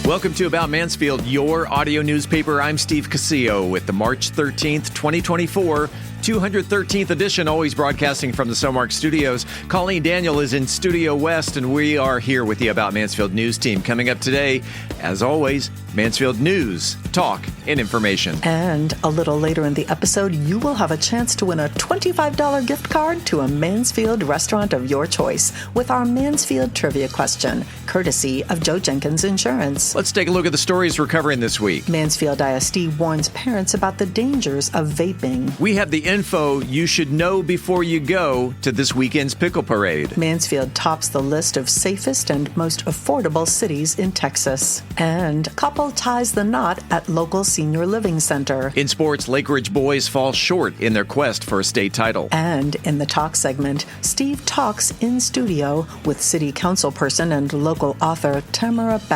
Welcome to About Mansfield, your audio newspaper. I'm Steve Casillo with the March 13th, 2024, 213th edition, always broadcasting from the Somark Studios. Colleen Daniel is in Studio West, and we are here with the About Mansfield news team. Coming up today, as always, Mansfield news, talk, and information. And a little later in the episode, you will have a chance to win a $25 gift card to a Mansfield restaurant of your choice with our Mansfield Trivia Question, courtesy of Joe Jenkins Insurance. Let's take a look at the stories we're covering this week. Mansfield ISD warns parents about the dangers of vaping. We have the info you should know before you go to this weekend's Pickle Parade. Mansfield tops the list of safest and most affordable cities in Texas. And couple ties the knot at local senior living center. In sports, Lake Ridge boys fall short in their quest for a state title. And in the talk segment, Steve talks in studio with city councilperson and local author Tamera J.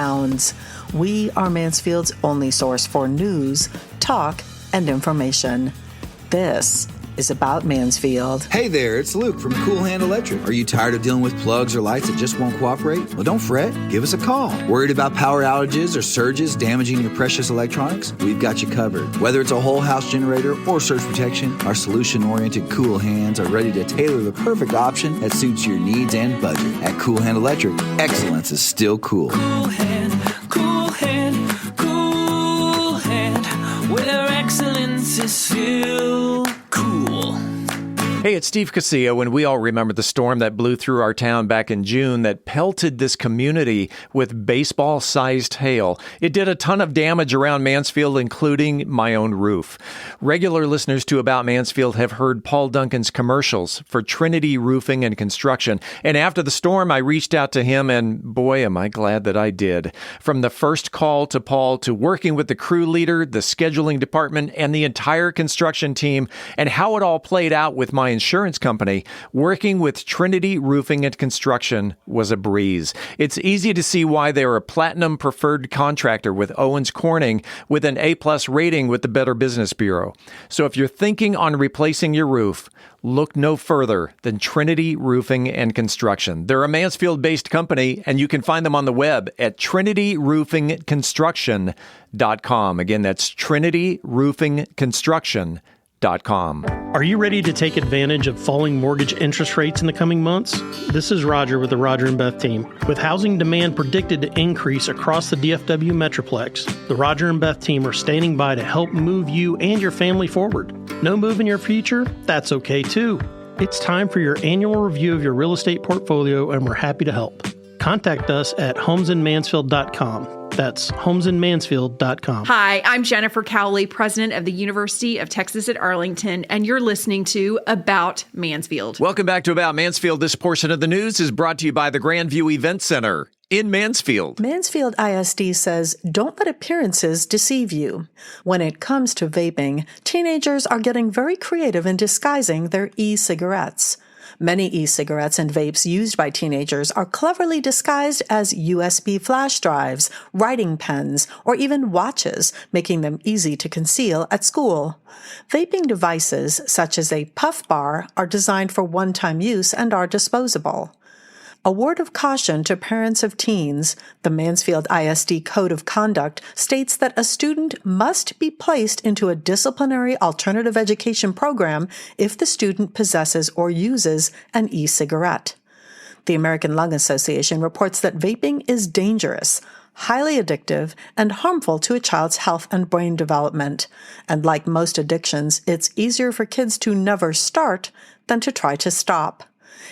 We are Mansfield's only source for news, talk, and information. This is About Mansfield. Hey there, it's Luke from Cool Hand Electric. Are you tired of dealing with plugs or lights that just won't cooperate? Well, don't fret. Give us a call. Worried about power outages or surges damaging your precious electronics? We've got you covered. Whether it's a whole house generator or surge protection, our solution-oriented Cool Hands are ready to tailor the perfect option that suits your needs and budget. At Cool Hand Electric, excellence is still cool. Cool Hand, Cool Hand, Cool Hand, where excellence is still cool. Hey, it's Steve Casillo, and we all remember the storm that blew through our town back in June that pelted this community with baseball-sized hail. It did a ton of damage around Mansfield, including my own roof. Regular listeners to About Mansfield have heard Paul Duncan's commercials for Trinity Roofing and Construction, and after the storm, I reached out to him, and boy, am I glad that I did. From the first call to Paul to working with the crew leader, the scheduling department, and the entire construction team, and how it all played out with my insurance company, working with Trinity Roofing and Construction was a breeze. It's easy to see why they're a platinum preferred contractor with Owens Corning with an A+ rating with the Better Business Bureau. So if you're thinking on replacing your roof, look no further than Trinity Roofing and Construction. They're a Mansfield-based company, and you can find them on the web at trinityroofingconstruction.com. Again, that's trinityroofingconstruction.com. Are you ready to take advantage of falling mortgage interest rates in the coming months? This is Roger with the Roger and Beth team. With housing demand predicted to increase across the DFW Metroplex, the Roger and Beth team are standing by to help move you and your family forward. No move in your future? That's okay too. It's time for your annual review of your real estate portfolio, and we're happy to help. Contact us at homesinmansfield.com. That's homesinmansfield.com. Hi, I'm Jennifer Cowley, president of the University of Texas at Arlington, and you're listening to About Mansfield. Welcome back to About Mansfield. This portion of the news is brought to you by the Grandview Event Center in Mansfield. Mansfield ISD says, don't let appearances deceive you. When it comes to vaping, teenagers are getting very creative in disguising their e-cigarettes. Many e-cigarettes and vapes used by teenagers are cleverly disguised as USB flash drives, writing pens, or even watches, making them easy to conceal at school. Vaping devices, such as a puff bar, are designed for one-time use and are disposable. A word of caution to parents of teens. The Mansfield ISD Code of Conduct states that a student must be placed into a disciplinary alternative education program if the student possesses or uses an e-cigarette. The American Lung Association reports that vaping is dangerous, highly addictive, and harmful to a child's health and brain development. And like most addictions, it's easier for kids to never start than to try to stop.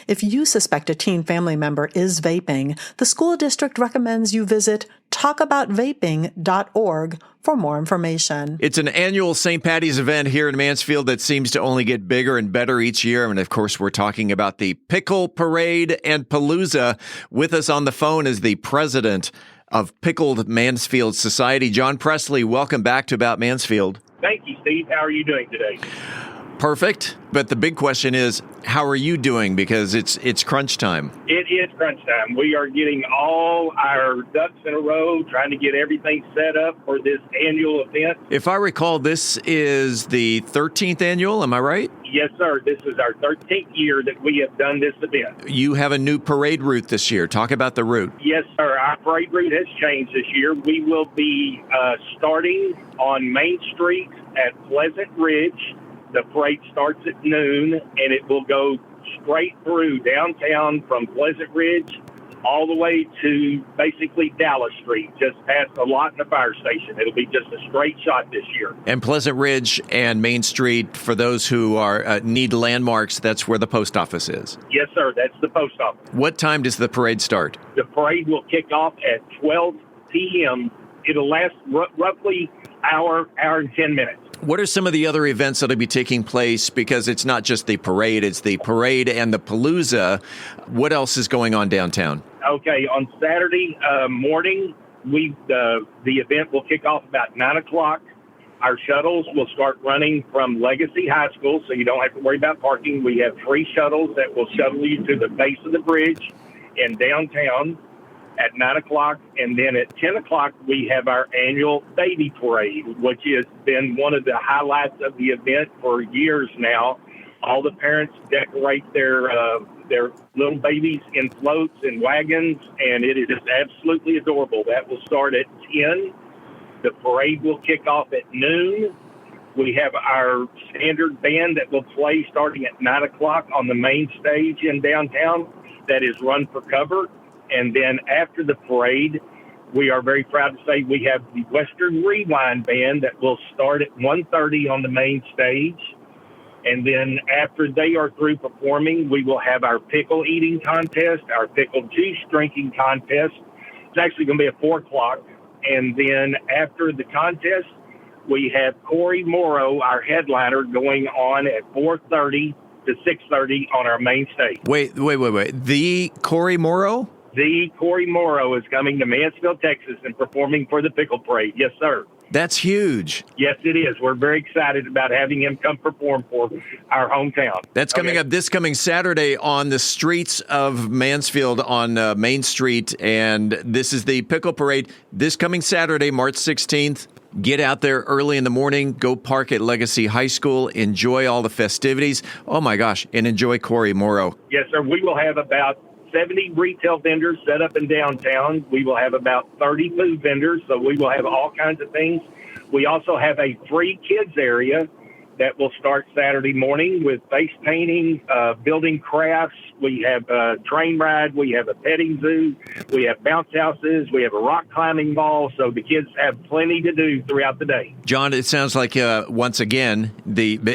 If you suspect a teen family member is vaping, the school district recommends you visit talkaboutvaping.org for more information. It's an annual St. Patty's event here in Mansfield that seems to only get bigger and better each year. And of course, we're talking about the Pickle Parade and Palooza. With us on the phone is the president of Pickled Mansfield Society, John Presley. Welcome back to About Mansfield. Thank you, Steve. How are you doing today? Perfect. But the big question is, how are you doing? Because it's crunch time. It is crunch time. We are getting all our ducks in a row, trying to get everything set up for this annual event. If I recall, this is the 13th annual, am I right? Yes, sir. This is our 13th year that we have done this event. You have a new parade route this year. Talk about the route. Yes, sir. Our parade route has changed this year. We will be starting on Main Street at Pleasant Ridge. The parade starts at noon, and it will go straight through downtown from Pleasant Ridge all the way to basically Dallas Street, just past the lot and the fire station. It'll be just a straight shot this year. And Pleasant Ridge and Main Street, for those who are need landmarks, that's where the post office is. Yes, sir. That's the post office. What time does the parade start? The parade will kick off at 12 p.m. It'll last roughly hour and 10 minutes. What are some of the other events that will be taking place? Because it's not just the parade, it's the parade and the Palooza. What else is going on downtown? Okay, on Saturday morning, the event will kick off about 9 o'clock. Our shuttles will start running from Legacy High School, so you don't have to worry about parking. We have free shuttles that will shuttle you to the base of the bridge in downtown at 9 o'clock. And then at 10 o'clock, we have our annual baby parade, which has been one of the highlights of the event for years now. All the parents decorate their little babies in floats and wagons, and it is just absolutely adorable. That will start at 10. The parade will kick off at noon. We have our standard band that will play starting at 9 o'clock on the main stage in downtown. That is Run for Cover. And then after the parade, we are very proud to say we have the Western Rewind Band that will start at 1:30 on the main stage. And then after they are through performing, we will have our pickle eating contest, our pickle juice drinking contest. It's actually going to be at 4 o'clock. And then after the contest, we have Corey Morrow, our headliner, going on at 4:30 to 6:30 on our main stage. Wait. The Corey Morrow? The Corey Morrow is coming to Mansfield, Texas, and performing for the Pickle Parade. Yes, sir. That's huge. Yes, it is. We're very excited about having him come perform for our hometown. That's coming up this coming Saturday on the streets of Mansfield on Main Street. And this is the Pickle Parade this coming Saturday, March 16th. Get out there early in the morning, go park at Legacy High School, enjoy all the festivities. Oh, my gosh, and enjoy Corey Morrow. Yes, sir. We will have about 70 retail vendors set up in downtown. We will have about 30 food vendors, so we will have all kinds of things. We also have a free kids area that will start Saturday morning with face painting, building crafts. We have a train ride. We have a petting zoo. We have bounce houses. We have a rock climbing ball. So the kids have plenty to do throughout the day. John, it sounds like, once again,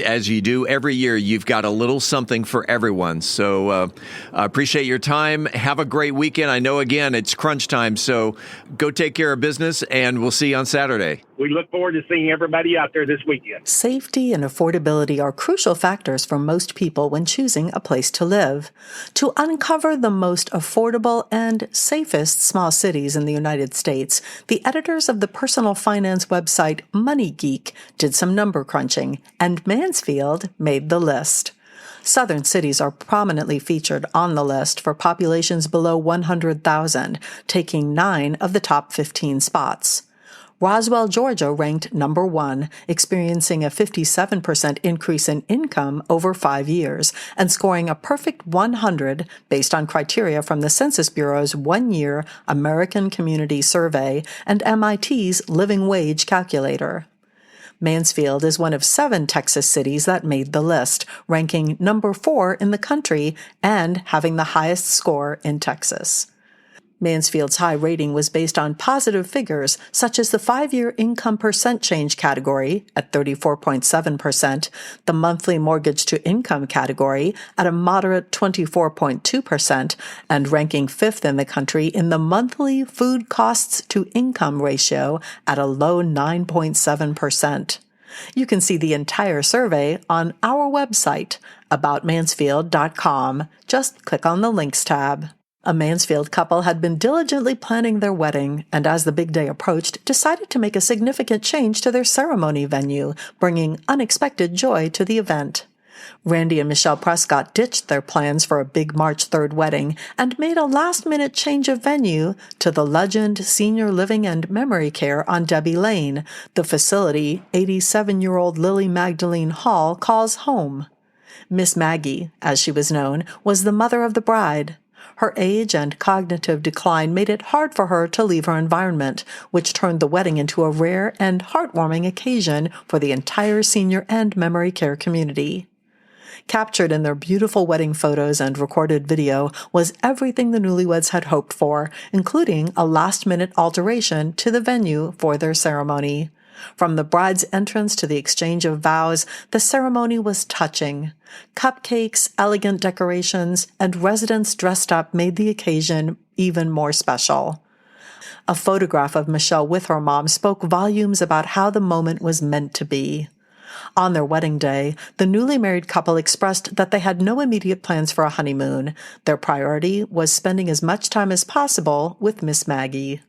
as you do every year, you've got a little something for everyone. So I appreciate your time. Have a great weekend. I know, again, it's crunch time. So go take care of business, and we'll see you on Saturday. We look forward to seeing everybody out there this weekend. Safety and affordability are crucial factors for most people when choosing a place to live. To uncover the most affordable and safest small cities in the United States, the editors of the personal finance website Money Geek did some number crunching, and Mansfield made the list. Southern cities are prominently featured on the list for populations below 100,000, taking 9 of the top 15 spots. Roswell, Georgia ranked number 1, experiencing a 57% increase in income over 5 years and scoring a perfect 100 based on criteria from the Census Bureau's one-year American Community Survey and MIT's Living Wage Calculator. Mansfield is one of 7 Texas cities that made the list, ranking number 4 in the country and having the highest score in Texas. Mansfield's high rating was based on positive figures such as the 5-year income percent change category at 34.7%, the monthly mortgage to income category at a moderate 24.2%, and ranking 5th in the country in the monthly food costs to income ratio at a low 9.7%. You can see the entire survey on our website, aboutmansfield.com. Just click on the Links tab. A Mansfield couple had been diligently planning their wedding and, as the big day approached, decided to make a significant change to their ceremony venue, bringing unexpected joy to the event. Randy and Michelle Prescott ditched their plans for a big March 3rd wedding and made a last-minute change of venue to the Legend Senior Living and Memory Care on Debbie Lane, the facility 87-year-old Lily Magdalene Hall calls home. Miss Maggie, as she was known, was the mother of the bride. Her age and cognitive decline made it hard for her to leave her environment, which turned the wedding into a rare and heartwarming occasion for the entire senior and memory care community. Captured in their beautiful wedding photos and recorded video was everything the newlyweds had hoped for, including a last-minute alteration to the venue for their ceremony. From the bride's entrance to the exchange of vows, the ceremony was touching. Cupcakes, elegant decorations, and residents dressed up made the occasion even more special. A photograph of Michelle with her mom spoke volumes about how the moment was meant to be. On their wedding day, the newly married couple expressed that they had no immediate plans for a honeymoon. Their priority was spending as much time as possible with Miss Maggie.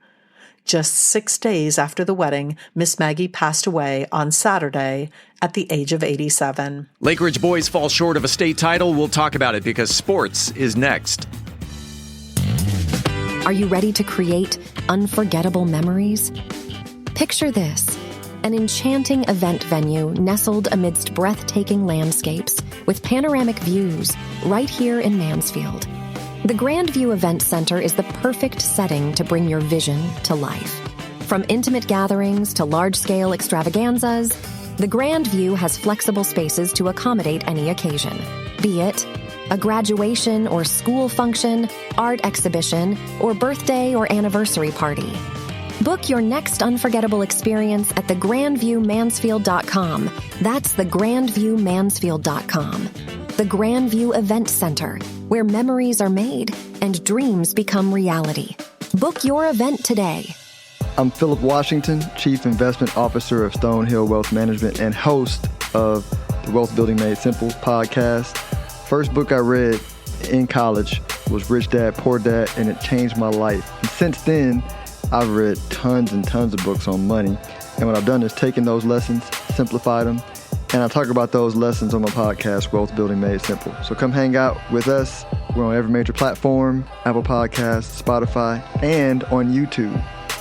Just 6 days after the wedding, Miss Maggie passed away on Saturday at the age of 87. Lake Ridge boys fall short of a state title. We'll talk about it because sports is next. Are you ready to create unforgettable memories? Picture this: an enchanting event venue nestled amidst breathtaking landscapes with panoramic views right here in Mansfield. The Grandview Event Center is the perfect setting to bring your vision to life. From intimate gatherings to large-scale extravaganzas, the Grandview has flexible spaces to accommodate any occasion, be it a graduation or school function, art exhibition, or birthday or anniversary party. Book your next unforgettable experience at thegrandviewmansfield.com. That's thegrandviewmansfield.com. The Grandview Event Center, where memories are made and dreams become reality. Book your event today. I'm Philip Washington, Chief Investment Officer of Stonehill Wealth Management and host of the Wealth Building Made Simple podcast. First book I read in college was Rich Dad, Poor Dad, and it changed my life. And since then, I've read tons and tons of books on money. And what I've done is taken those lessons, simplified them, and I talk about those lessons on my podcast, Wealth Building Made Simple. So come hang out with us. We're on every major platform, Apple Podcasts, Spotify, and on YouTube,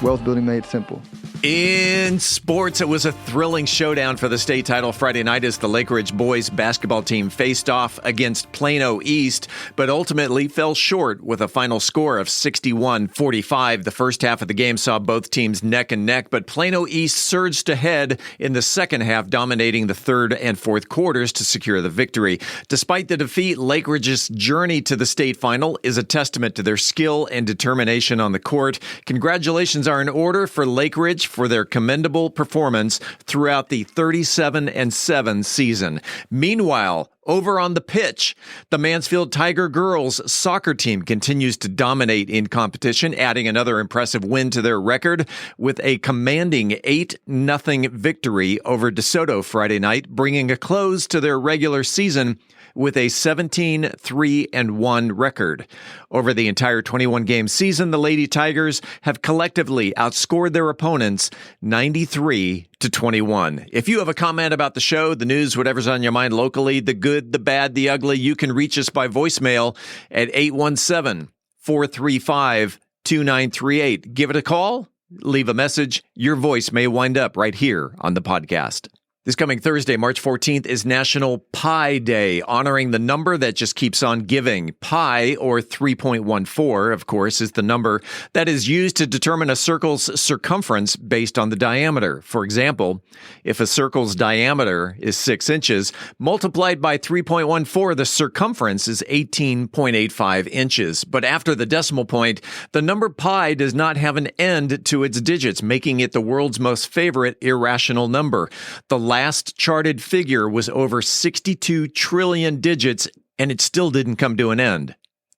Wealth Building Made Simple. In sports, it was a thrilling showdown for the state title Friday night as the Lake Ridge boys basketball team faced off against Plano East, but ultimately fell short with a final score of 61-45. The first half of the game saw both teams neck and neck, but Plano East surged ahead in the second half, dominating the third and fourth quarters to secure the victory. Despite the defeat, Lake Ridge's journey to the state final is a testament to their skill and determination on the court. Congratulations are in order for Lake Ridge for their commendable performance throughout the 37-7 season. Meanwhile, over on the pitch, the Mansfield Tiger girls soccer team continues to dominate in competition, adding another impressive win to their record with a commanding 8-0 victory over DeSoto Friday night, bringing a close to their regular season with a 17-3-1 record. Over the entire 21-game season, the Lady Tigers have collectively outscored their opponents 93-21. If you have a comment about the show, the news, whatever's on your mind locally, the good, the bad, the ugly, you can reach us by voicemail at 817-435-2938. Give it a call, leave a message. Your voice may wind up right here on the podcast. This coming Thursday, March 14th, is National Pi Day, honoring the number that just keeps on giving. Pi, or 3.14, of course, is the number that is used to determine a circle's circumference based on the diameter. For example, if a circle's diameter is 6 inches, multiplied by 3.14, the circumference is 18.85 inches. But after the decimal point, the number pi does not have an end to its digits, making it the world's most favorite irrational number. The last charted figure was over 62 trillion digits, and it still didn't come to an end.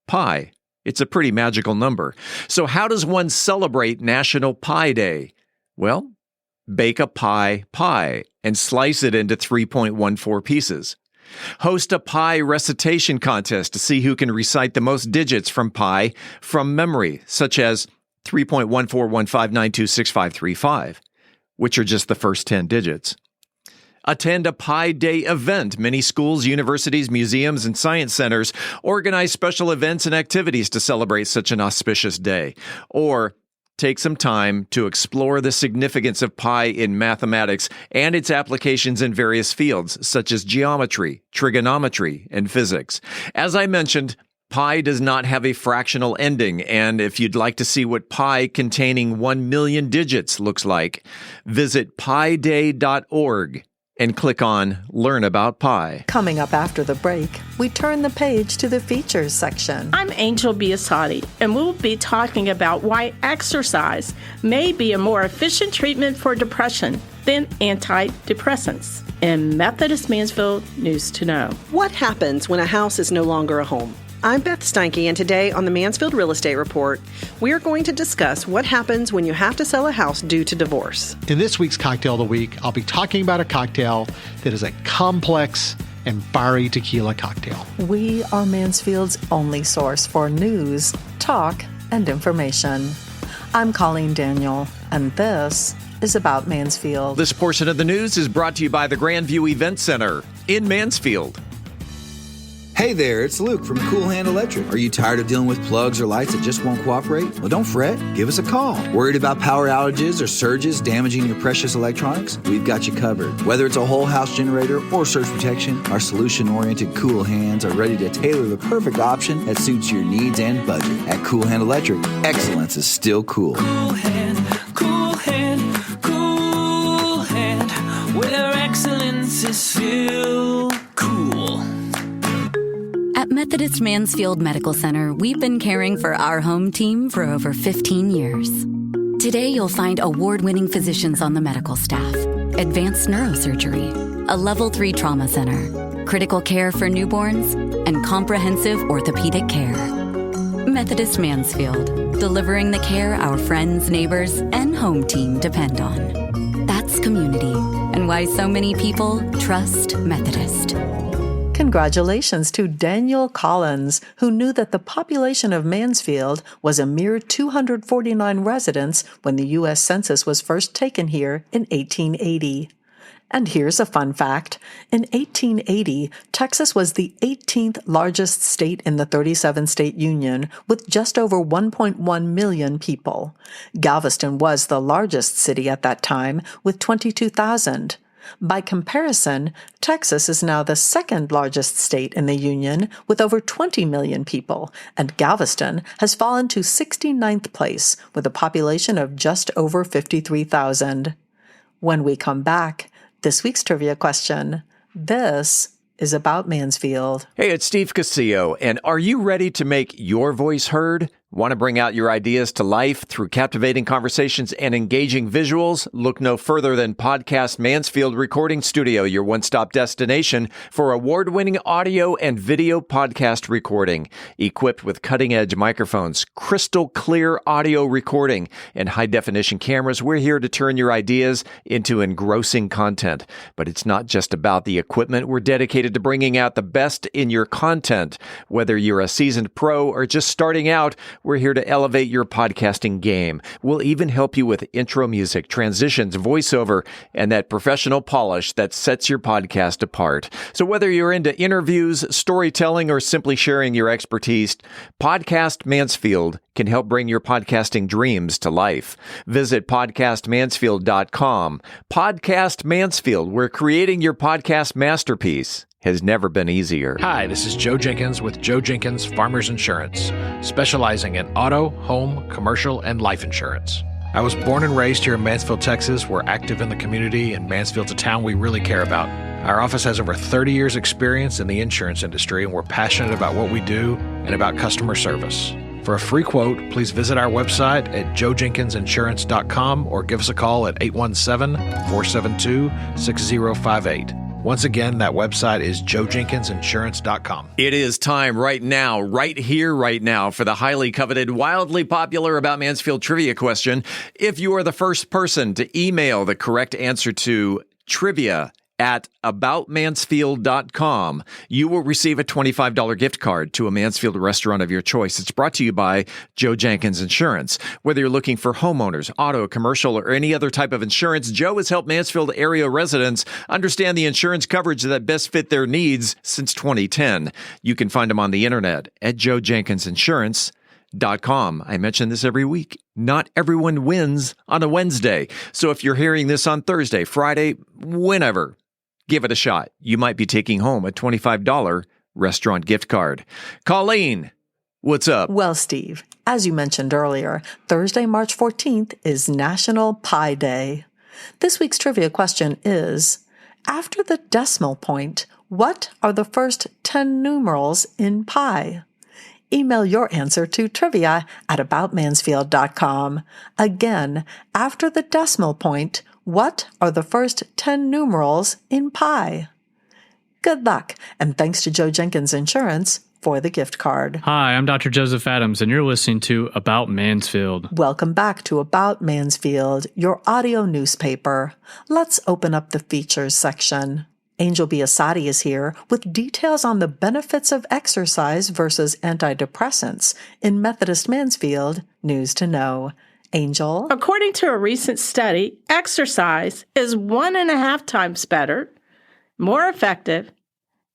Pi. It's a pretty magical number. So how does one celebrate National Pi Day? Well, bake a pie and slice it into 3.14 pieces. Host a pi recitation contest to see who can recite the most digits from pi from memory, such as 3.1415926535, which are just the first 10 digits. Attend a Pi Day event. Many schools, universities, museums, and science centers organize special events and activities to celebrate such an auspicious day. Or take some time to explore the significance of pi in mathematics and its applications in various fields, such as geometry, trigonometry, and physics. As I mentioned, pi does not have a fractional ending, and if you'd like to see what pi containing 1 million digits looks like, visit piday.org and click on Learn About Pi. Coming up after the break, we turn the page to the features section. I'm Angel Biasatti, and we'll be talking about why exercise may be a more efficient treatment for depression than antidepressants. In Methodist Mansfield News to Know. What happens when a house is no longer a home? I'm Beth Steinke, and today on the Mansfield Real Estate Report, we are going to discuss what happens when you have to sell a house due to divorce. In this week's Cocktail of the Week, I'll be talking about a cocktail that is a complex and fiery tequila cocktail. We are Mansfield's only source for news, talk, and information. I'm Colleen Daniel, and this is About Mansfield. This portion of the news is brought to you by the Grandview Event Center in Mansfield. Hey there, it's Luke from Cool Hand Electric. Are you tired of dealing with plugs or lights that just won't cooperate? Well, don't fret. Give us a call. Worried about power outages or surges damaging your precious electronics? We've got you covered. Whether it's a whole house generator or surge protection, our solution-oriented Cool Hands are ready to tailor the perfect option that suits your needs and budget. At Cool Hand Electric, excellence is still cool. Cool hand, cool hand, cool hand, where excellence is still cool. At Methodist Mansfield Medical Center, we've been caring for our home team for over 15 years. Today, you'll find award-winning physicians on the medical staff, advanced neurosurgery, a level 3 trauma center, critical care for newborns, and comprehensive orthopedic care. Methodist Mansfield, delivering the care our friends, neighbors, and home team depend on. That's community, and why so many people trust Methodist. Congratulations to Daniel Collins, who knew that the population of Mansfield was a mere 249 residents when the U.S. Census was first taken here in 1880. And here's a fun fact. In 1880, Texas was the 18th largest state in the 37-state union, with just over 1.1 million people. Galveston was the largest city at that time, with 22,000. By comparison, Texas is now the second largest state in the Union with over 20 million people, and Galveston has fallen to 69th place with a population of just over 53,000. When we come back, this week's trivia question. This is About Mansfield. Hey, it's Steve Casillo, and are you ready to make your voice heard? Want to bring out your ideas to life through captivating conversations and engaging visuals? Look no further than Podcast Mansfield Recording Studio, your one-stop destination for award-winning audio and video podcast recording. Equipped with cutting-edge microphones, crystal clear audio recording, and high-definition cameras, we're here to turn your ideas into engrossing content. But it's not just about the equipment. We're dedicated to bringing out the best in your content. Whether you're a seasoned pro or just starting out, we're here to elevate your podcasting game. We'll even help you with intro music, transitions, voiceover, and that professional polish that sets your podcast apart. So whether you're into interviews, storytelling, or simply sharing your expertise, Podcast Mansfield can help bring your podcasting dreams to life. Visit podcastmansfield.com. Podcast Mansfield, where creating your podcast masterpiece has never been easier. Hi, this is Joe Jenkins with Joe Jenkins Farmers Insurance, specializing in auto, home, commercial, and life insurance. I was born and raised here in Mansfield, Texas. We're active in the community, and Mansfield's a town we really care about. Our office has over 30 years experience in the insurance industry, and we're passionate about what we do and about customer service. For a free quote, please visit our website at joejenkinsinsurance.com or give us a call at 817-472-6058. Once again, that website is joejenkinsinsurance.com. It is time right now, right here, right now, for the highly coveted, wildly popular About Mansfield Trivia Question. If you are the first person to email the correct answer to trivia at aboutmansfield.com, you will receive a $25 gift card to a Mansfield restaurant of your choice. It's brought to you by Joe Jenkins Insurance. Whether you're looking for homeowners, auto, commercial, or any other type of insurance, Joe has helped Mansfield area residents understand the insurance coverage that best fit their needs since 2010. You can find him on the internet at joejenkinsinsurance.com. beverage.com. I mention this every week. Not everyone wins on a Wednesday. So if you're hearing this on Thursday, Friday, whenever, give it a shot. You might be taking home a $25 restaurant gift card. Colleen, what's up? Well, Steve, as you mentioned earlier, Thursday, March 14th is National Pi Day. This week's trivia question is, after the decimal point, what are the first 10 numerals in pi? Email your answer to trivia@aboutmansfield.com. Again, after the decimal point, what are the first 10 numerals in pi? Good luck, and thanks to Joe Jenkins Insurance for the gift card. Hi, I'm Dr. Joseph Adams, and you're listening to About Mansfield. Welcome back to About Mansfield, your audio newspaper. Let's open up the features section. Angel Biasatti is here with details on the benefits of exercise versus antidepressants in Methodist Mansfield News to Know. Angel? According to a recent study, exercise is 1.5 times better, more effective,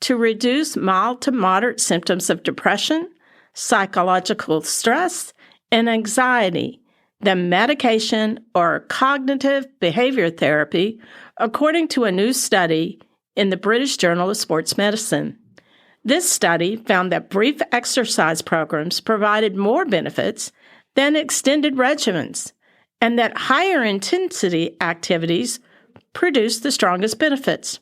to reduce mild to moderate symptoms of depression, psychological stress, and anxiety than medication or cognitive behavior therapy, according to a new study in the British Journal of Sports Medicine. This study found that brief exercise programs provided more benefits than extended regimens, and that higher intensity activities produced the strongest benefits.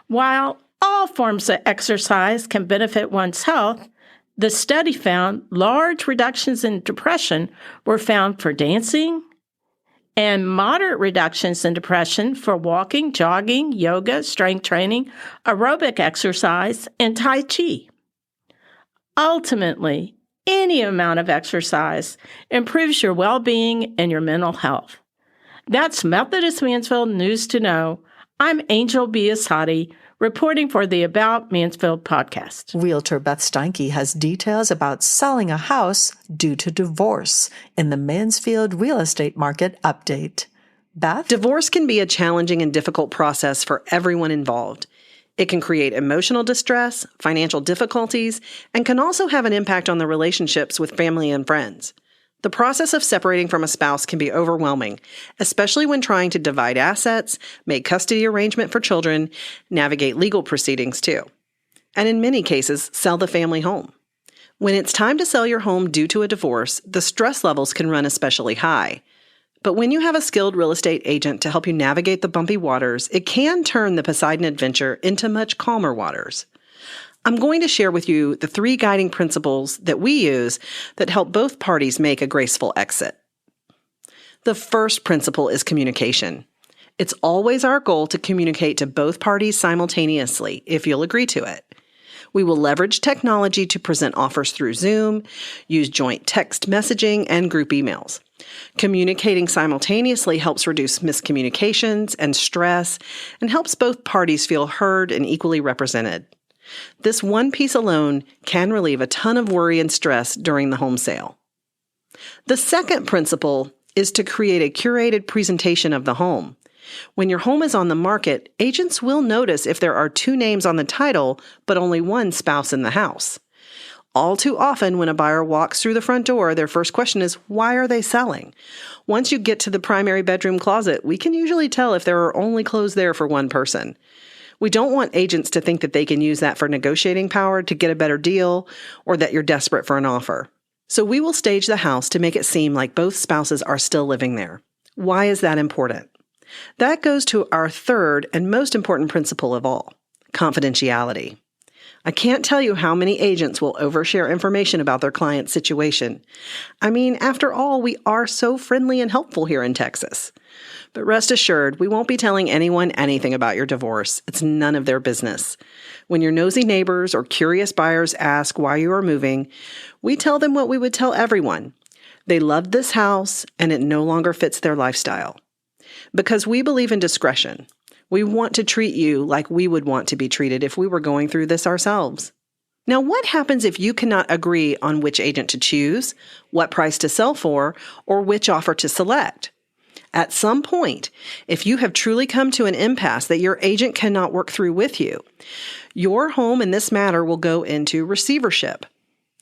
While all forms of exercise can benefit one's health, the study found large reductions in depression were found for dancing, and moderate reductions in depression for walking, jogging, yoga, strength training, aerobic exercise, and Tai Chi. Ultimately, any amount of exercise improves your well-being and your mental health. That's Methodist Mansfield News to Know. I'm Angel Biasatti, reporting for the About Mansfield podcast. Realtor Beth Steinke has details about selling a house due to divorce in the Mansfield Real Estate Market Update. Beth? Divorce can be a challenging and difficult process for everyone involved. It can create emotional distress, financial difficulties, and can also have an impact on the relationships with family and friends. The process of separating from a spouse can be overwhelming, especially when trying to divide assets, make custody arrangement for children, navigate legal proceedings too, and in many cases, sell the family home. When it's time to sell your home due to a divorce, the stress levels can run especially high. But when you have a skilled real estate agent to help you navigate the bumpy waters, it can turn the Poseidon adventure into much calmer waters. I'm going to share with you the 3 guiding principles that we use that help both parties make a graceful exit. The first principle is communication. It's always our goal to communicate to both parties simultaneously, if you'll agree to it. We will leverage technology to present offers through Zoom, use joint text messaging, and group emails. Communicating simultaneously helps reduce miscommunications and stress, and helps both parties feel heard and equally represented. This one piece alone can relieve a ton of worry and stress during the home sale. The second principle is to create a curated presentation of the home. When your home is on the market, agents will notice if there are 2 names on the title, but only one spouse in the house. All too often, when a buyer walks through the front door, their first question is, why are they selling? Once you get to the primary bedroom closet, we can usually tell if there are only clothes there for one person. We don't want agents to think that they can use that for negotiating power to get a better deal or that you're desperate for an offer. So we will stage the house to make it seem like both spouses are still living there. Why is that important? That goes to our third and most important principle of all, confidentiality. I can't tell you how many agents will overshare information about their client's situation. I mean, after all, we are so friendly and helpful here in Texas. But rest assured, we won't be telling anyone anything about your divorce. It's none of their business. When your nosy neighbors or curious buyers ask why you are moving, we tell them what we would tell everyone. They love this house and it no longer fits their lifestyle. Because we believe in discretion. We want to treat you like we would want to be treated if we were going through this ourselves. Now, what happens if you cannot agree on which agent to choose, what price to sell for, or which offer to select? At some point, if you have truly come to an impasse that your agent cannot work through with you, your home in this matter will go into receivership.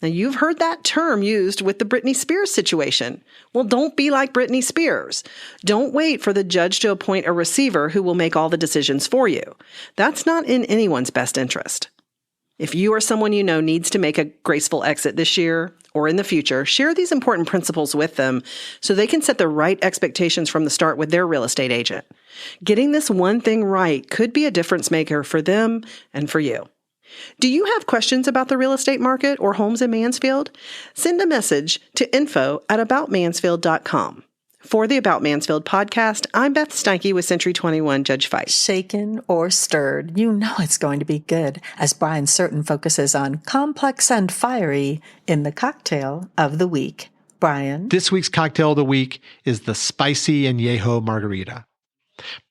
Now, you've heard that term used with the Britney Spears situation. Well, don't be like Britney Spears. Don't wait for the judge to appoint a receiver who will make all the decisions for you. That's not in anyone's best interest. If you or someone you know needs to make a graceful exit this year or in the future, share these important principles with them so they can set the right expectations from the start with their real estate agent. Getting this one thing right could be a difference maker for them and for you. Do you have questions about the real estate market or homes in Mansfield? Send a message to info@aboutmansfield.com. For the About Mansfield podcast, I'm Beth Steinke with Century 21 Judge Feist. Shaken or stirred, you know it's going to be good, as Brian Certain focuses on complex and fiery in the cocktail of the week. Brian? This week's cocktail of the week is the Spicy Añejo Margarita.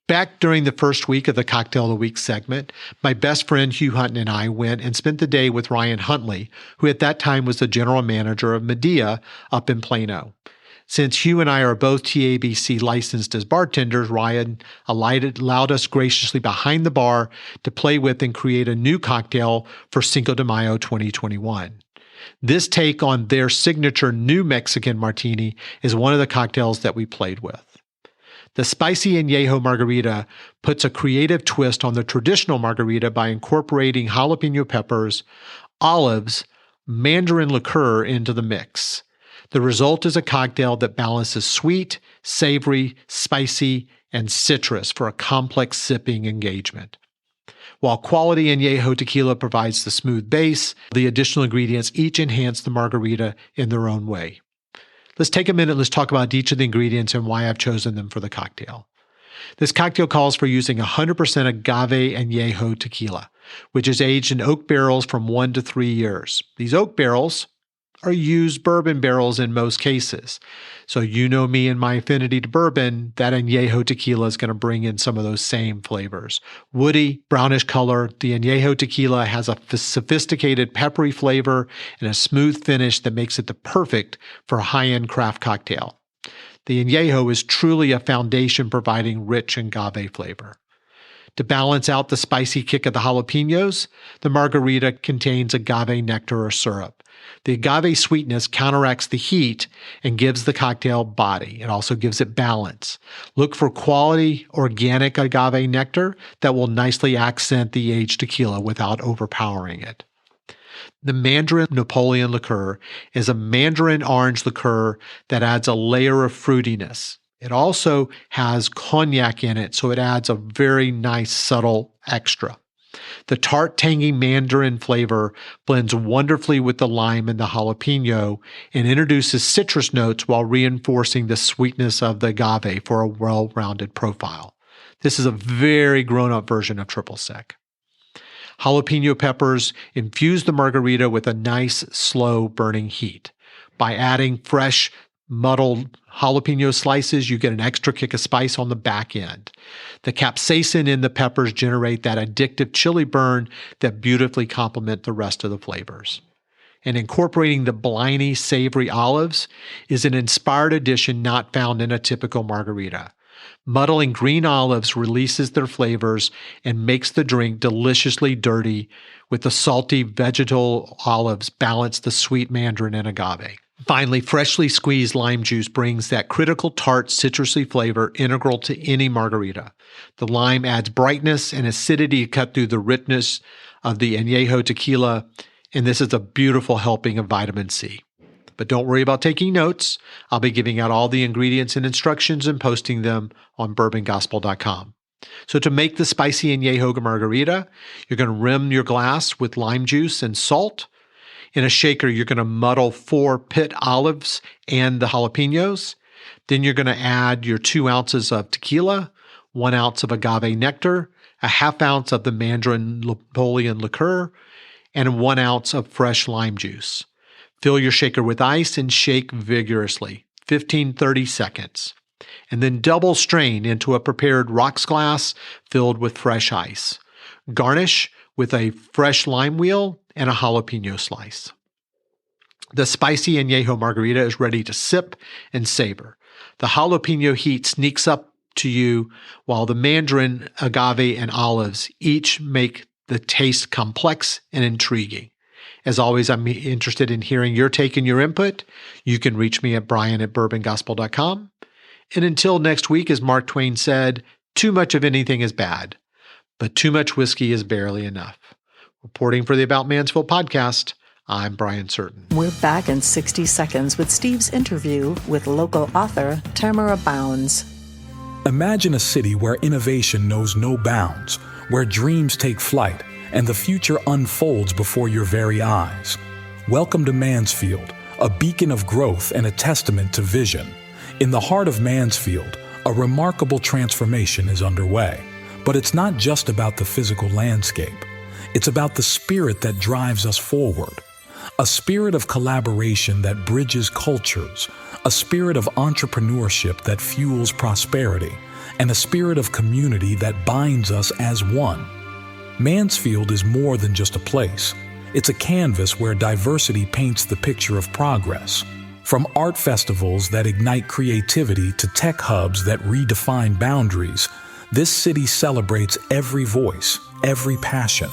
Back during the first week of the Cocktail of the Week segment, my best friend Hugh Hutton and I went and spent the day with Ryan Huntley, who at that time was the general manager of Medea up in Plano. Since Hugh and I are both TABC licensed as bartenders, Ryan allowed us graciously behind the bar to play with and create a new cocktail for Cinco de Mayo 2021. This take on their signature New Mexican martini is one of the cocktails that we played with. The Spicy Añejo Margarita puts a creative twist on the traditional margarita by incorporating jalapeno peppers, olives, mandarin liqueur into the mix. The result is a cocktail that balances sweet, savory, spicy, and citrus for a complex sipping engagement. While quality Añejo tequila provides the smooth base, the additional ingredients each enhance the margarita in their own way. Let's take a minute, let's talk about each of the ingredients and why I've chosen them for the cocktail. This cocktail calls for using 100% agave Añejo tequila, which is aged in oak barrels from 1 to 3 years. These oak barrels are used bourbon barrels in most cases. So you know me and my affinity to bourbon, that Añejo tequila is going to bring in some of those same flavors. Woody, brownish color, the Añejo tequila has a sophisticated peppery flavor and a smooth finish that makes it the perfect for a high-end craft cocktail. The Añejo is truly a foundation providing rich agave flavor. To balance out the spicy kick of the jalapenos, the margarita contains agave nectar or syrup. The agave sweetness counteracts the heat and gives the cocktail body. It also gives it balance. Look for quality, organic agave nectar that will nicely accent the aged tequila without overpowering it. The Mandarin Napoleon liqueur is a mandarin orange liqueur that adds a layer of fruitiness. It also has cognac in it, so it adds a very nice, subtle extra. The tart, tangy mandarin flavor blends wonderfully with the lime and the jalapeno and introduces citrus notes while reinforcing the sweetness of the agave for a well-rounded profile. This is a very grown-up version of triple sec. Jalapeno peppers infuse the margarita with a nice, slow burning heat. By adding fresh, muddled jalapeno slices, you get an extra kick of spice on the back end. The capsaicin in the peppers generate that addictive chili burn that beautifully complement the rest of the flavors. And incorporating the briny, savory olives is an inspired addition not found in a typical margarita. Muddling green olives releases their flavors and makes the drink deliciously dirty, with the salty vegetal olives balance the sweet mandarin and agave. Finally, freshly squeezed lime juice brings that critical tart, citrusy flavor integral to any margarita. The lime adds brightness and acidity to cut through the richness of the Añejo tequila, and this is a beautiful helping of vitamin C. But don't worry about taking notes. I'll be giving out all the ingredients and instructions and posting them on bourbongospel.com. So to make the Spicy Añejo margarita, you're going to rim your glass with lime juice and salt. In a shaker, you're going to muddle 4 pit olives and the jalapenos. Then you're going to add your 2 ounces of tequila, 1 ounce of agave nectar, a half ounce of the Mandarin Napoleon liqueur, and 1 ounce of fresh lime juice. Fill your shaker with ice and shake vigorously, 15-30 seconds. And then double strain into a prepared rocks glass filled with fresh ice. Garnish with a fresh lime wheel and a jalapeno slice. The Spicy Añejo margarita is ready to sip and savor. The jalapeno heat sneaks up to you while the mandarin, agave, and olives each make the taste complex and intriguing. As always, I'm interested in hearing your take and your input. You can reach me at brian@bourbongospel.com. And until next week, as Mark Twain said, too much of anything is bad, but too much whiskey is barely enough. Reporting for the About Mansfield podcast, I'm Brian Certain. We're back in 60 seconds with Steve's interview with local author Tamera Bounds. Imagine a city where innovation knows no bounds, where dreams take flight, and the future unfolds before your very eyes. Welcome to Mansfield, a beacon of growth and a testament to vision. In the heart of Mansfield, a remarkable transformation is underway. But it's not just about the physical landscape. It's about the spirit that drives us forward. A spirit of collaboration that bridges cultures, a spirit of entrepreneurship that fuels prosperity, and a spirit of community that binds us as one. Mansfield is more than just a place. It's a canvas where diversity paints the picture of progress. From art festivals that ignite creativity to tech hubs that redefine boundaries, this city celebrates every voice, every passion.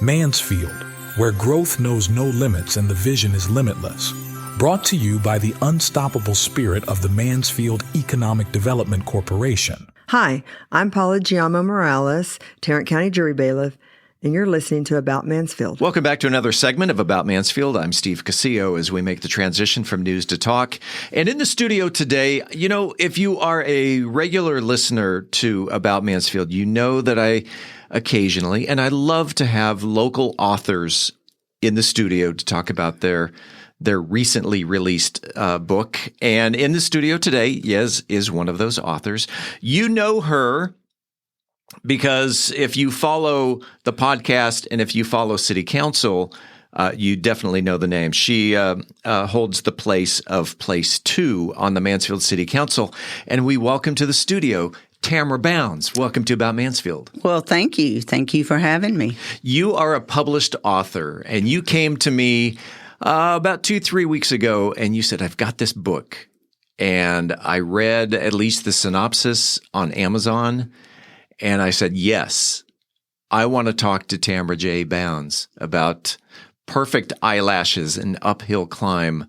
Mansfield, where growth knows no limits and the vision is limitless. Brought to you by the unstoppable spirit of the Mansfield Economic Development Corporation. Hi, I'm Paula Giammo Morales, Tarrant County Jury Bailiff, and you're listening to About Mansfield. Welcome back to another segment of About Mansfield. I'm Steve Casillo as we make the transition from news to talk. And in the studio today, you know, if you are a regular listener to About Mansfield, you know that I occasionally, and I love to have local authors in the studio to talk about their recently released book. And in the studio today, Yez is one of those authors. You know her because if you follow the podcast and if you follow City Council, you definitely know the name. She holds the place of Place 2 on the Mansfield City Council. And we welcome to the studio Tamera Bounds. Welcome to About Mansfield. Well, thank you. Thank you for having me. You are a published author, and you came to me about 2-3 weeks ago, and you said, I've got this book. And I read at least the synopsis on Amazon, and I said, yes, I want to talk to Tamera J. Bounds about perfect eyelashes and uphill climb.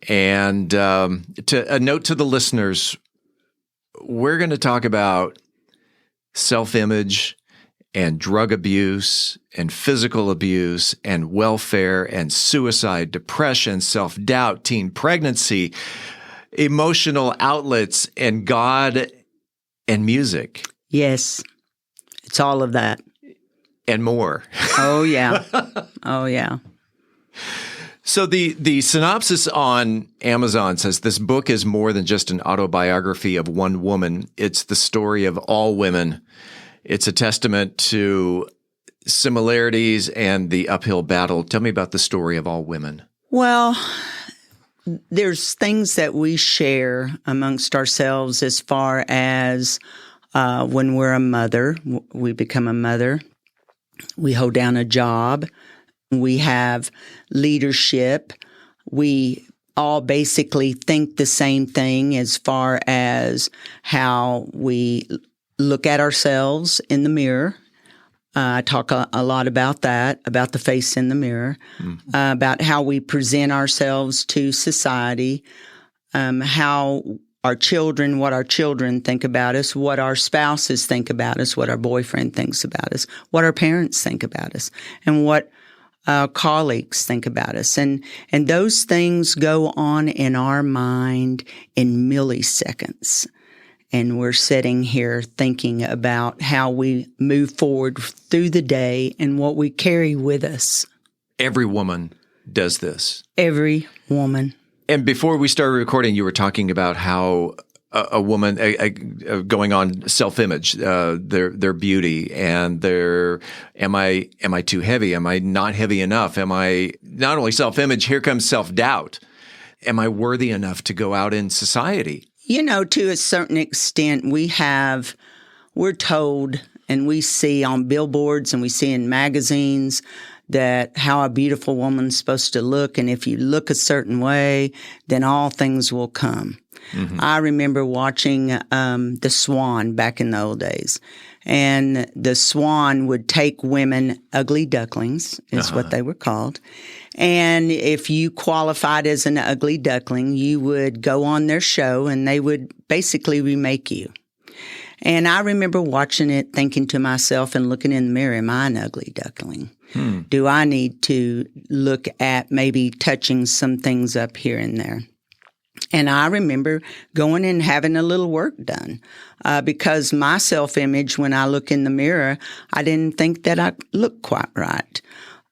And to a note to the listeners, we're going to talk about self-image and drug abuse and physical abuse and welfare and suicide, depression, self-doubt, teen pregnancy, emotional outlets, and God and music. Yes, it's all of that. And more. Oh, yeah. Oh, yeah. So the synopsis on Amazon says this book is more than just an autobiography of one woman. It's the story of all women. It's a testament to similarities and the uphill battle. Tell me about the story of all women. Well, there's things that we share amongst ourselves as far as when we're a mother, we become a mother, we hold down a job, we have leadership, we all basically think the same thing as far as how we look at ourselves in the mirror. I talk a lot about that, about the face in the mirror, about how we present ourselves to society, how our children, what our children think about us, what our spouses think about us, what our boyfriend thinks about us, what our parents think about us, and what colleagues think about us. And those things go on in our mind in milliseconds. And we're sitting here thinking about how we move forward through the day and what we carry with us. Every woman does this. Every woman. And before we started recording, you were talking about how a woman going on self-image, their beauty, and their am I too heavy? Am I not heavy enough? Am I not only self-image? Here comes self-doubt. Am I worthy enough to go out in society? You know, to a certain extent, we're told, and we see on billboards and we see in magazines that how a beautiful woman's supposed to look, and if you look a certain way, then all things will come. I remember watching The Swan back in the old days. And the Swan would take women, ugly ducklings is what they were called. And if you qualified as an ugly duckling, you would go on their show and they would basically remake you. And I remember watching it, thinking to myself and looking in the mirror, am I an ugly duckling? Do I need to look at maybe touching some things up here and there? And I remember going and having a little work done because my self-image, when I look in the mirror, I didn't think that I looked quite right.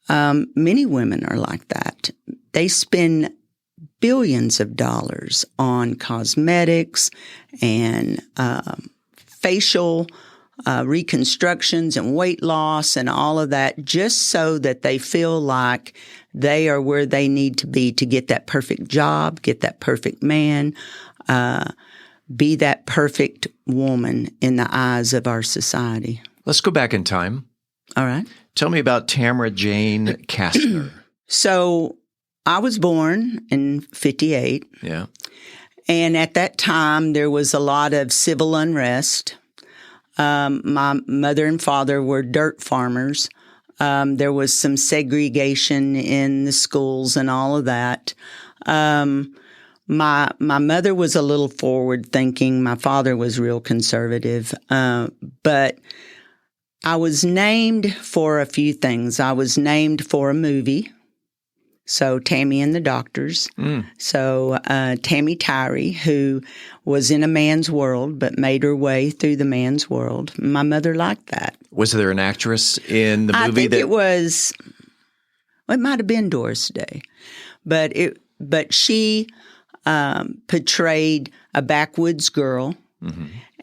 Many women are like that. They spend billions of dollars on cosmetics and facial reconstructions and weight loss and all of that just so that they feel like they are where they need to be to get that perfect job, get that perfect man, be that perfect woman in the eyes of our society. Let's go back in time. All right. Tell me about Tamera Jane Kastner. So I was born in 58. Yeah. And at that time, there was a lot of civil unrest. My mother and father were dirt farmers. There was some segregation in the schools and all of that. My mother was a little forward thinking. My father was real conservative. But I was named for a few things. I was named for a movie. So Tammy and the Doctors. So Tammy Tyree, who was in a man's world but made her way through the man's world. My mother liked that. Was there an actress in the movie? I think it was. Well, it might have been Doris Day, but she portrayed a backwoods girl,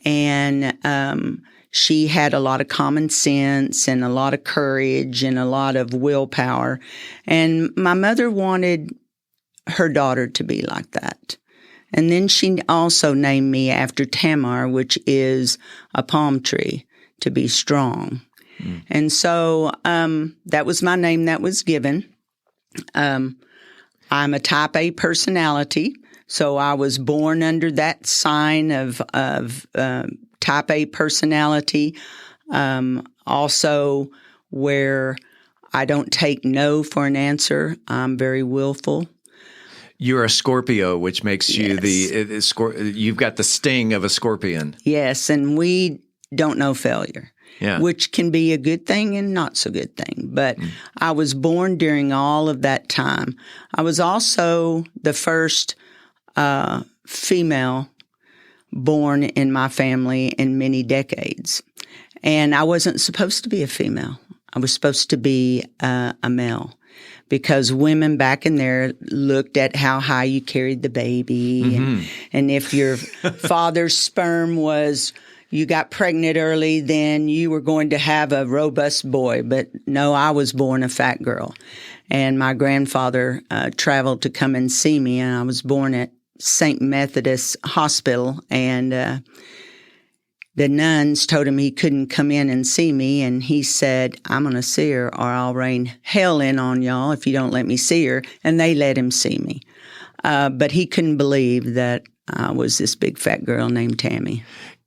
and she had a lot of common sense and a lot of courage and a lot of willpower. And my mother wanted her daughter to be like that. And then she also named me after Tamar, which is a palm tree, to be strong. And so that was my name that was given. I'm a type A personality, so I was born under that sign of type A personality, also where I don't take no for an answer. I'm very willful. You're a Scorpio, which makes you you've got the sting of a scorpion. Yes, and we don't know failure, which can be a good thing and not so good thing. But I was born during all of that time. I was also the first female born in my family in many decades. And I wasn't supposed to be a female. I was supposed to be a male because women back in there looked at how high you carried the baby. And if your father's sperm was, you got pregnant early, then you were going to have a robust boy. But no, I was born a fat girl. And my grandfather traveled to come and see me, and I was born at St. Methodist Hospital, and the nuns told him he couldn't come in and see me, and he said, I'm going to see her or I'll rain hell in on y'all if you don't let me see her, and they let him see me. But he couldn't believe that I was this big fat girl named Tammy.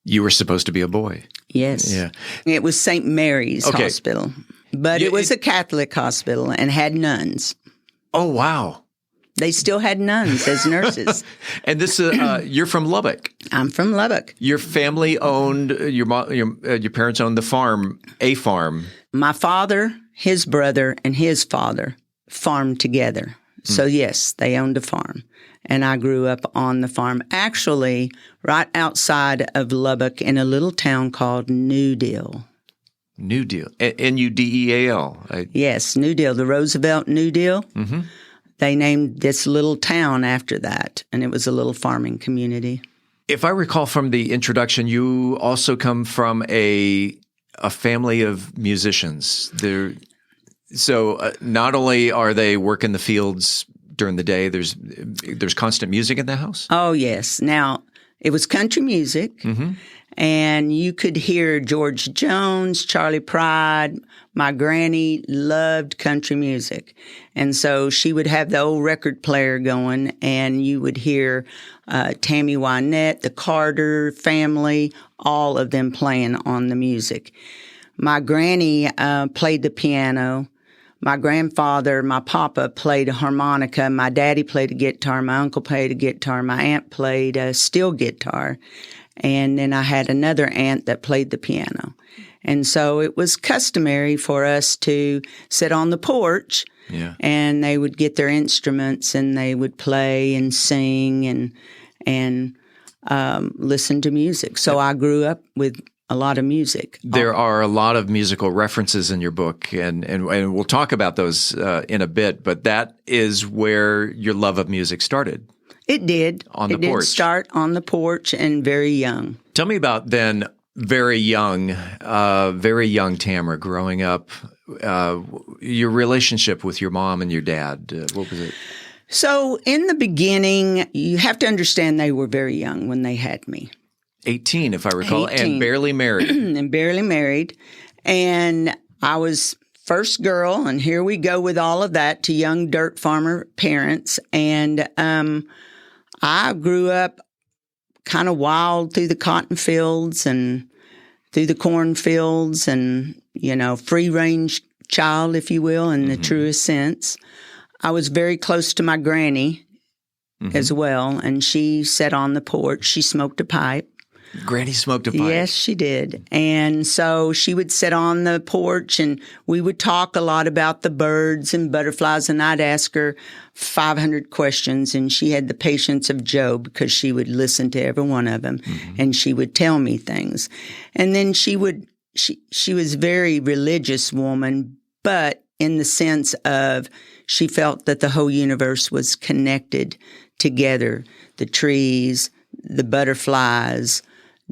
You were supposed to be a boy. Yes. Yeah. It was St. Mary's Hospital, but it was a Catholic hospital and had nuns. Oh, wow. They still had nuns as nurses. And this, you're from Lubbock. I'm from Lubbock. Your family owned, your parents owned the farm, a farm. My father, his brother, and his father farmed together. So yes, they owned a farm. And I grew up on the farm, actually right outside of Lubbock in a little town called New Deal. New Deal. N-U-D-E-A-L. Yes, New Deal, the Roosevelt New Deal. They named this little town after that, and it was a little farming community. If I recall from the introduction, you also come from a family of musicians. So not only are they working the fields during the day, there's constant music in the house? Oh, yes. Now, it was country music, And you could hear George Jones, Charlie Pride. My granny loved country music. And so she would have the old record player going, and you would hear Tammy Wynette, the Carter family, all of them playing on the music. My granny played the piano. My grandfather, my papa, played a harmonica. My daddy played a guitar. My uncle played a guitar. My aunt played a steel guitar. And then I had another aunt that played the piano. And so it was customary for us to sit on the porch, and they would get their instruments and they would play and sing and listen to music. So I grew up with a lot of music. There are a lot of musical references in your book, and we'll talk about those in a bit, but that is where your love of music started. It did. On the porch. It did start on the porch and very young. Tell me about then very young Tamera growing up, your relationship with your mom and your dad. What was it? So in the beginning, you have to understand they were very young when they had me. 18, if I recall, 18. and barely married. And barely married. And I was first girl, and here we go with all of that to young dirt farmer parents. And I grew up kind of wild through the cotton fields and through the corn fields and, free range child, if you will, in the truest sense. I was very close to my granny as well, and she sat on the porch. She smoked a pipe. Granny smoked a pipe? Yes, she did. And so she would sit on the porch, and we would talk a lot about the birds and butterflies, and I'd ask her 500 questions, and she had the patience of Job because she would listen to every one of them, and she would tell me things. And then she was a very religious woman, but in the sense of she felt that the whole universe was connected together. The trees, the butterflies,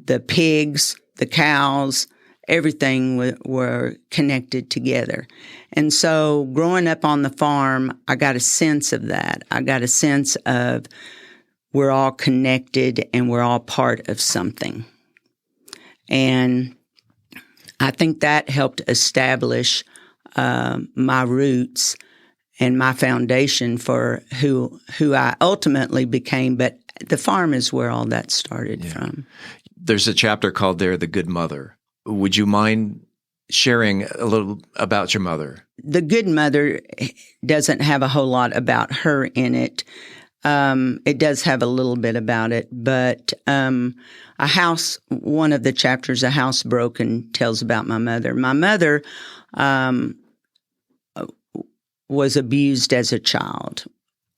the pigs, the cows, everything were connected together. And so growing up on the farm, I got a sense of that. I got a sense of we're all connected and we're all part of something. And I think that helped establish my roots and my foundation for who I ultimately became. But the farm is where all that started from. There's a chapter called there, The Good Mother. Would you mind sharing a little about your mother? The Good Mother doesn't have a whole lot about her in it. It does have a little bit about it, but one of the chapters, A House Broken, tells about my mother. My mother was abused as a child.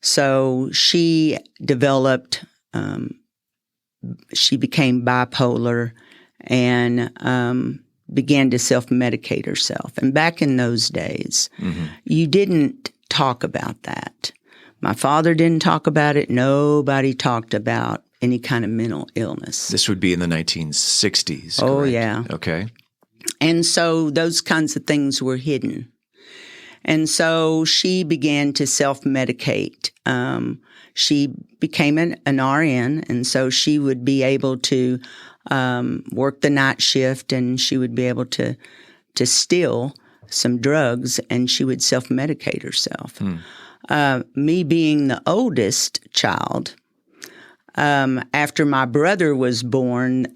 So she developed, she became bipolar and began to self-medicate herself. And back in those days, you didn't talk about that. My father didn't talk about it. Nobody talked about any kind of mental illness. This would be in the 1960s, correct? Oh, yeah. Okay. And so those kinds of things were hidden. And so she began to self-medicate. She became an RN, and so she would be able to work the night shift, and she would be able to steal some drugs, and she would self-medicate herself. Me being the oldest child, after my brother was born,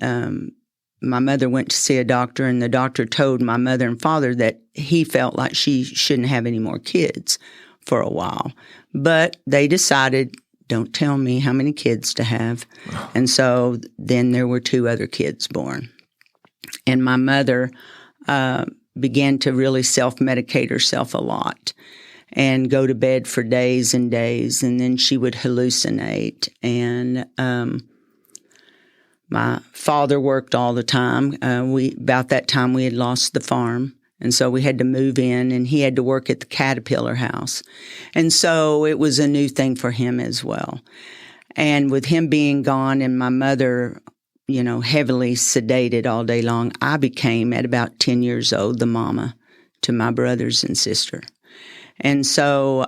my mother went to see a doctor, and the doctor told my mother and father that he felt like she shouldn't have any more kids for a while. But they decided, don't tell me how many kids to have. And so then there were 2 other kids born. And my mother began to really self-medicate herself a lot and go to bed for days and days, and then she would hallucinate. And my father worked all the time. About that time, we had lost the farm, and so we had to move in, and he had to work at the Caterpillar house. And so it was a new thing for him as well. And with him being gone and my mother, heavily sedated all day long, I became, at about 10 years old, the mama to my brothers and sister. And so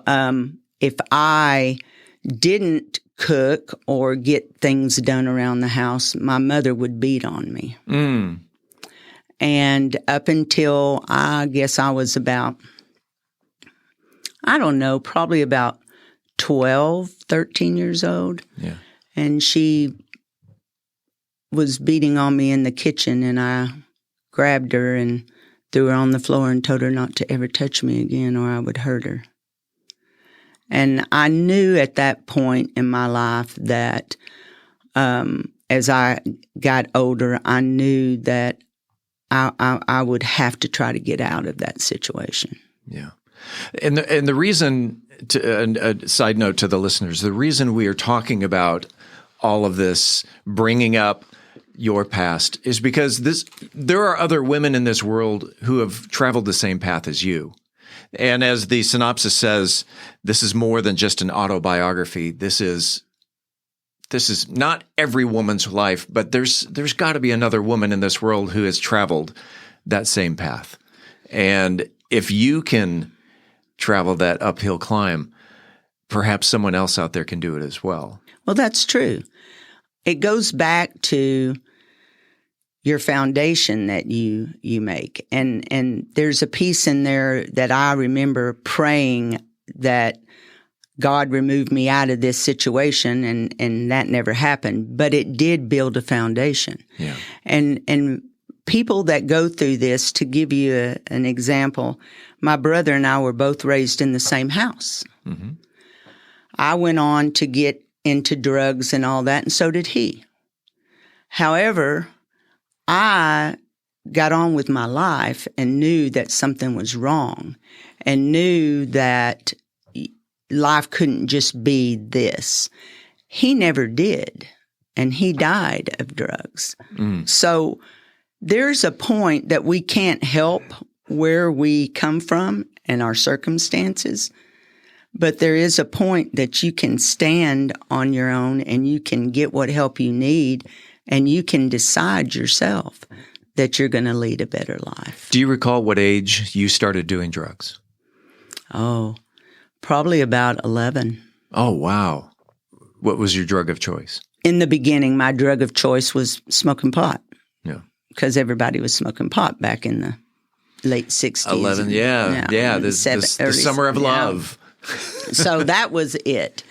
if I didn't cook or get things done around the house, my mother would beat on me. And up until I guess I was about, I don't know, probably about 12, 13 years old. Yeah. And she was beating on me in the kitchen, and I grabbed her and threw her on the floor and told her not to ever touch me again or I would hurt her. And I knew at that point in my life that as I got older, I knew that I would have to try to get out of that situation. Yeah. And the reason, a side note to the listeners, the reason we are talking about all of this, bringing up your past, is because there are other women in this world who have traveled the same path as you. And as the synopsis says, this is more than just an autobiography. This is not every woman's life, but there's got to be another woman in this world who has traveled that same path. And if you can travel that uphill climb, perhaps someone else out there can do it as well. Well, that's true. It goes back to your foundation that you make. And there's a piece in there that I remember praying that God removed me out of this situation, and that never happened. But it did build a foundation. Yeah. And people that go through this, to give you an example, my brother and I were both raised in the same house. Mm-hmm. I went on to get into drugs and all that, and so did he. However, I got on with my life and knew that something was wrong and knew that life couldn't just be this. He never did, and he died of drugs. So there's a point that we can't help where we come from and our circumstances, but there is a point that you can stand on your own and you can get what help you need, and you can decide yourself that you're going to lead a better life. Do you recall what age you started doing drugs? Oh, probably about 11. Oh, wow. What was your drug of choice? In the beginning, my drug of choice was smoking pot. Yeah. Because everybody was smoking pot back in the late 60s. 11, yeah. The summer of love. So that was it.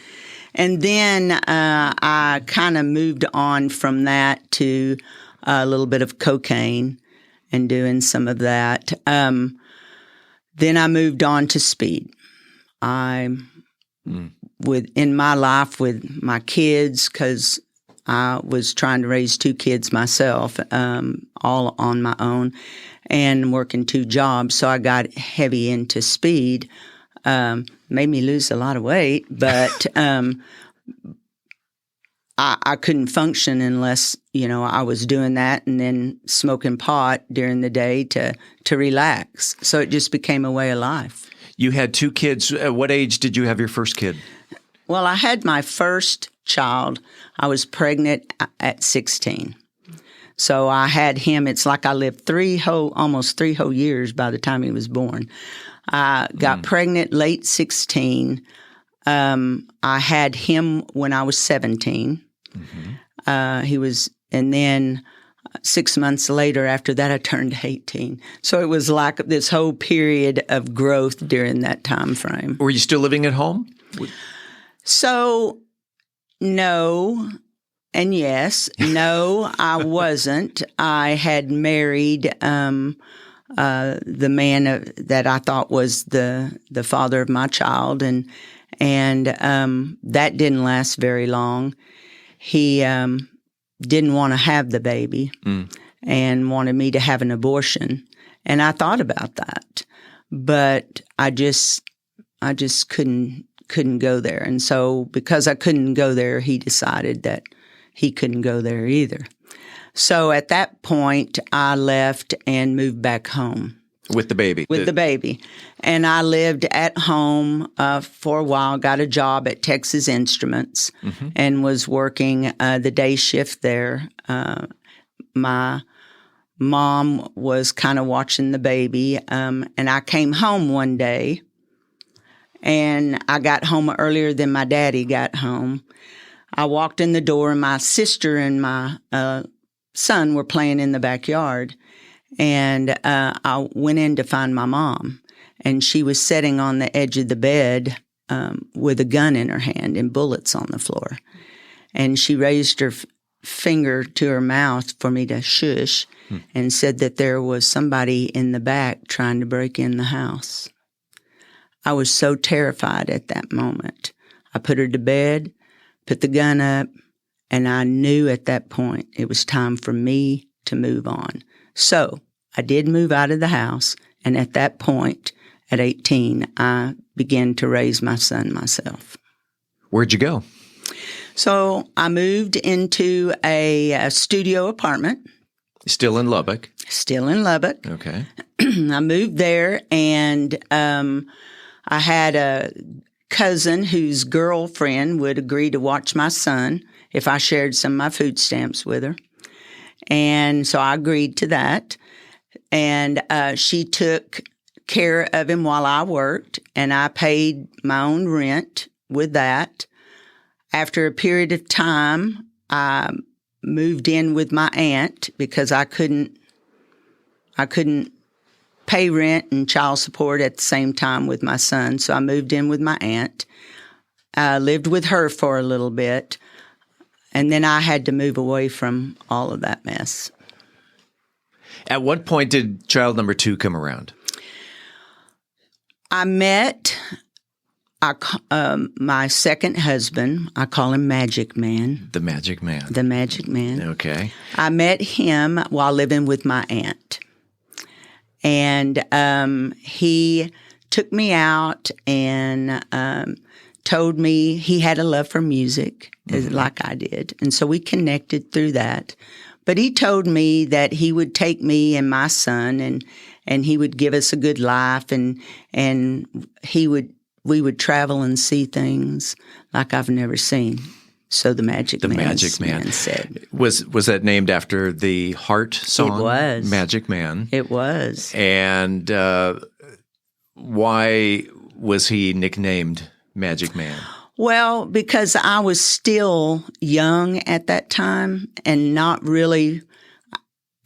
And then I kind of moved on from that to a little bit of cocaine and doing some of that. Then I moved on to speed. In my life with my kids, because I was trying to raise 2 kids myself, all on my own, and working 2 jobs. So I got heavy into speed. Made me lose a lot of weight, but I couldn't function unless, I was doing that and then smoking pot during the day to relax. So it just became a way of life. You had 2 kids. At what age did you have your first kid? Well, I had my first child. I was pregnant at 16. So I had him. It's like I lived almost 3 whole years by the time he was born. I got pregnant late 16. I had him when I was 17. Mm-hmm. And then 6 months later after that, I turned 18. So it was like this whole period of growth during that time frame. Were you still living at home? So, no and yes. No, I wasn't. I had married the man that I thought was the father of my child, and that didn't last very long. He didn't want to have the baby and wanted me to have an abortion, and I thought about that, but I just couldn't go there, and so because I couldn't go there, he decided that he couldn't go there either. So at that point, I left and moved back home. With the baby? With the baby. And I lived at home for a while, got a job at Texas Instruments, and was working the day shift there. My mom was kind of watching the baby, and I came home one day, and I got home earlier than my daddy got home. I walked in the door, and my sister and my son were playing in the backyard. And I went in to find my mom, and she was sitting on the edge of the bed with a gun in her hand and bullets on the floor. And she raised her finger to her mouth for me to shush and said that there was somebody in the back trying to break in the house. I was so terrified at that moment. I put her to bed, put the gun up, and I knew at that point it was time for me to move on. So I did move out of the house, and at that point, at 18, I began to raise my son myself. Where'd you go? So I moved into a studio apartment. Still in Lubbock? Still in Lubbock. Okay. I moved there, and I had a cousin whose girlfriend would agree to watch my son if I shared some of my food stamps with her. And so I agreed to that. And she took care of him while I worked, and I paid my own rent with that. After a period of time, I moved in with my aunt because I couldn't pay rent and child support at the same time with my son. So I moved in with my aunt. I lived with her for a little bit, and then I had to move away from all of that mess. At what point did child number 2 come around? I met my second husband. I call him Magic Man. The Magic Man. The Magic Man. Okay. I met him while living with my aunt. And he took me out and told me he had a love for music, like I did. And so we connected through that. But he told me that he would take me and my son and he would give us a good life and we would travel and see things like I've never seen. So the Magic Man said. Was that named after the Heart song? It was. Magic Man. It was. And why was he nicknamed Magic Man? Well, because I was still young at that time and not really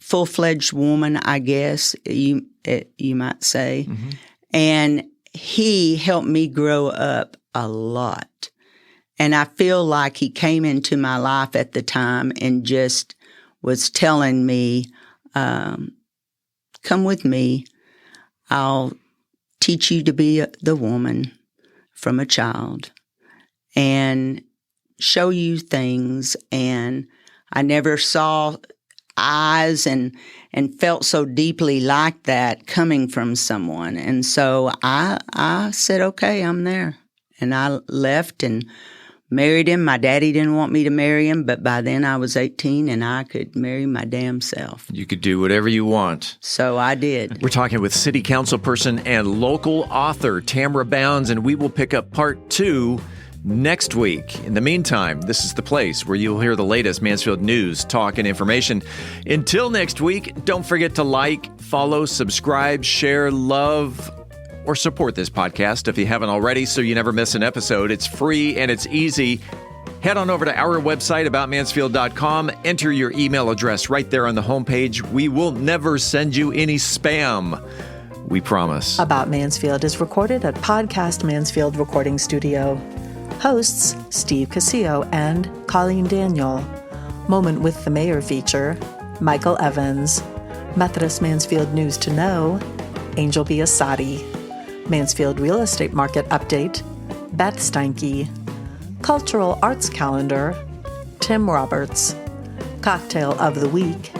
full-fledged woman, I guess you might say. Mm-hmm. And he helped me grow up a lot. And I feel like he came into my life at the time and just was telling me, come with me. I'll teach you to be the woman from a child and show you things. And I never saw eyes and felt so deeply like that coming from someone. And so I said, okay, I'm there. And I left and married him. My daddy didn't want me to marry him, but by then I was 18 and I could marry my damn self. You could do whatever you want. So I did. We're talking with city council person and local author Tamera Bounds, and we will pick up part 2 next week. In the meantime, this is the place where you'll hear the latest Mansfield news, talk, and information. Until next week, don't forget to like, follow, subscribe, share, love, or support this podcast if you haven't already so you never miss an episode. It's free and it's easy. Head on over to our website, aboutmansfield.com. Enter your email address right there on the homepage. We will never send you any spam. We promise. About Mansfield is recorded at Podcast Mansfield Recording Studio. Hosts Steve Casillo and Colleen Daniel. Moment with the Mayor feature Michael Evans. Methodist Mansfield News to Know Angel Biasatti. Mansfield Real Estate Market Update Beth Steinke. Cultural Arts Calendar Tim Roberts. Cocktail of the Week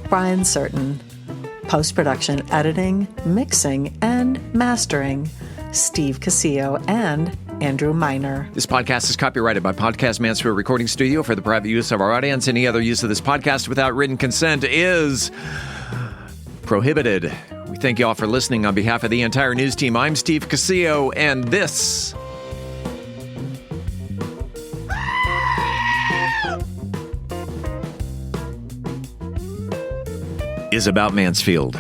Brian Certain. Post-production editing, mixing, and mastering Steve Casillo and Andrew Miner. This podcast is copyrighted by Podcast Mansfield Recording Studio for the private use of our audience. Any other use of this podcast without written consent is prohibited. We thank you all for listening. On behalf of the entire news team, I'm Steve Casillo, and this is About Mansfield.